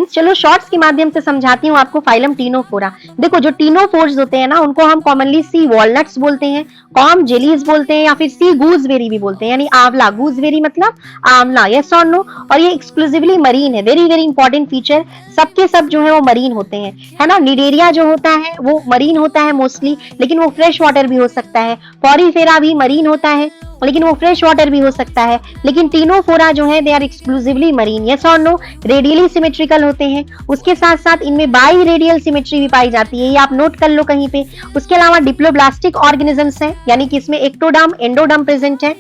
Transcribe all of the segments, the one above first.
चलो शॉर्ट्स के माध्यम से समझाती हूँ आपको फाइलम टीनोफोरा। देखो जो टीनोफोर्स होते हैं ना, उनको हम कॉमनली सी वॉलनट्स बोलते हैं, कॉम जेलीज बोलते हैं, या फिर सी गूजबेरी भी बोलते हैं, यानी आंवला। गूजबेरी मतलब आंवला, यस और नो। और ये एक्सक्लूसिवली मरीन है, वेरी वेरी इंपॉर्टेंट फीचर। सबके सब जो है वो मरीन होते हैं, है ना। निडेरिया जो होता है वो मरीन होता है मोस्टली, लेकिन वो फ्रेश वाटर भी हो सकता है। पॉरीफेरा भी मरीन होता है, लेकिन वो फ्रेश वाटर भी हो सकता है। लेकिन टीनोफोरा जो है they are exclusively marine, yes और नो। रेडियली सिमेट्रिकल होते हैं, उसके साथ साथ इनमें बाई रेडियल सिमेट्री भी पाई जाती है, ये आप नोट कर लो कहीं पे। उसके अलावा डिप्लोब्लास्टिक ऑर्गेनिजम्स हैं, यानी कि इसमें एक्टोडर्म एंडोडर्म प्रेजेंट है,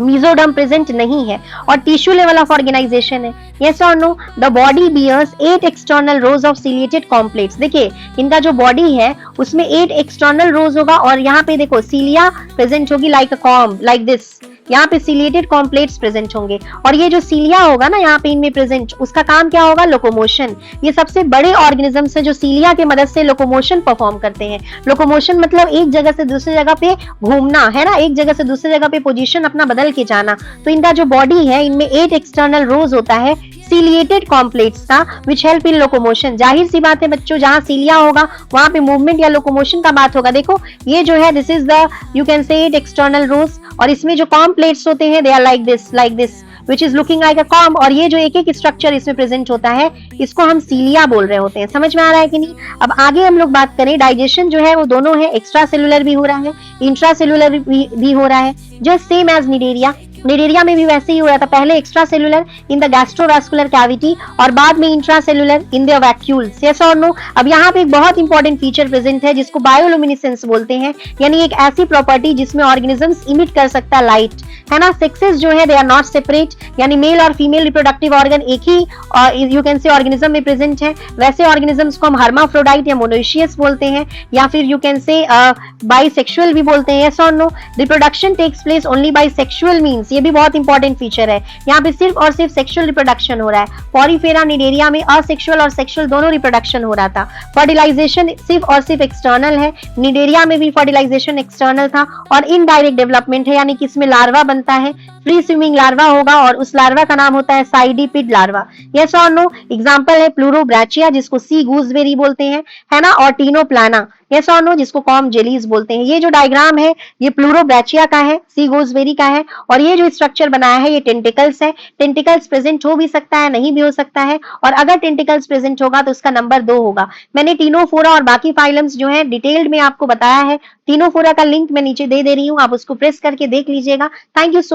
मीजोडर्म प्रेजेंट नहीं है। और टिश्यू लेवल ऑफ ऑर्गेनाइजेशन है, यस और no. The body bears 8 external rows of ciliated comb plates. देखिए इनका जो बॉडी है उसमें 8 एक्सटर्नल रोज होगा, और यहाँ पे देखो सीलिया प्रेजेंट होगी like a comb, like this. यहाँ पे सीलिएटेड कॉम्प्लेट्स प्रेजेंट होंगे, और ये जो सीलिया होगा ना यहाँ पे इनमें प्रेजेंट, उसका काम क्या होगा, लोकोमोशन। ये सबसे बड़े ऑर्गेनिजम्स है जो सीलिया के मदद से लोकोमोशन परफॉर्म करते हैं। लोकोमोशन मतलब एक जगह से दूसरी जगह पे घूमना, है ना, एक जगह से दूसरी जगह पे पोजीशन अपना बदल के जाना। तो इनका जो बॉडी है इनमें 8 एक्सटर्नल रोज होता है सीलिएटेड कॉम्प्लेट्स का, विच हेल्प इन लोकोमोशन। जाहिर सी बात है बच्चों, जहां सीलिया होगा वहां पे मूवमेंट या लोकोमोशन का बात होगा। देखो ये जो है this is the you can say 8 external रोज, और इसमें जो कॉम्प्लेट्स होते हैं they are like this which is looking like a comb. और ये जो एक एक स्ट्रक्चर इसमें प्रेजेंट होता है इसको हम सीलिया बोल रहे होते हैं। समझ में आ रहा है कि नहीं। अब आगे हम लोग बात करें, डाइजेशन जो है वो दोनों है, एक्स्ट्रा सेलुलर भी हो रहा है, इंट्रा सेलुलर भी हो रहा है, just same as cnidaria. Cnidaria में भी वैसे ही हो रहा था, पहले extra cellular in the gastrovascular cavity और बाद में intra cellular in the vacuoles, yes और नो। अब यहाँ पे एक बहुत इंपॉर्टेंट फीचर प्रेजेंट है जिसको बायोलुमिनेसेंस बोलते हैं, यानी एक ऐसी प्रॉपर्टी जिसमें ऑर्गेनिजम्स इमिट कर सकता है लाइट, है ना। सेक्सेस जो है दे आर नॉट सेपरेट, यानी मेल और फीमेल रिप्रोडक्टिव ऑर्गन एक ही यू कैन से ऑर्गेनिज्म में प्रेजेंट है। वैसे ऑर्गेनिजम्स को हम हर्माफ्रोडाइट या मोनोइशियस बोलते हैं, या फिर यू कैन से बाइसेक्सुअल भी बोलते हैं, यस और no. Reproduction takes place only by sexual means, ये भी बहुत इंपॉर्टेंट फीचर है। यहाँ पे सिर्फ और सिर्फ सेक्सुअल रिप्रोडक्शन हो रहा है। पॉरीफेरा निडेरिया में असेक्सुअल और सेक्सुअल दोनों रिप्रोडक्शन हो रहा था। फर्टिलाइजेशन सिर्फ और सिर्फ एक्सटर्नल है, निडेरिया में भी फर्टिलाइजेशन एक्सटर्नल था। और इनडायरेक्ट डेवलपमेंट है, यानी कि इसमें लार्वा बनता है, फ्री स्विमिंग लार्वा होगा, और उस लार्वा का नाम होता है साइडिपिड लार्वा, यस और नो। एग्जांपल है प्लूरोब्रैचिया जिसको सी गूजबेरी बोलते हैं, है ना, और टीनोप्लाना, यस और नो, जिसको कॉम जेलीज बोलते हैं। ये जो डायग्राम है ये प्लूरोब्रैचिया का है, सी गूजबेरी का है, और ये जो स्ट्रक्चर बनाया है ये टेंटिकल्स है। टेंटिकल्स प्रेजेंट हो भी सकता है, नहीं भी हो सकता है, और अगर टेंटिकल्स प्रेजेंट होगा तो उसका नंबर 2 होगा। मैंने टीनोफोरा और बाकी फाइलम्स जो है डिटेल्ड में आपको बताया है। टीनोफोरा का लिंक मैं नीचे दे रही हूँ, आप उसको प्रेस करके देख लीजिएगा। Thank you so much.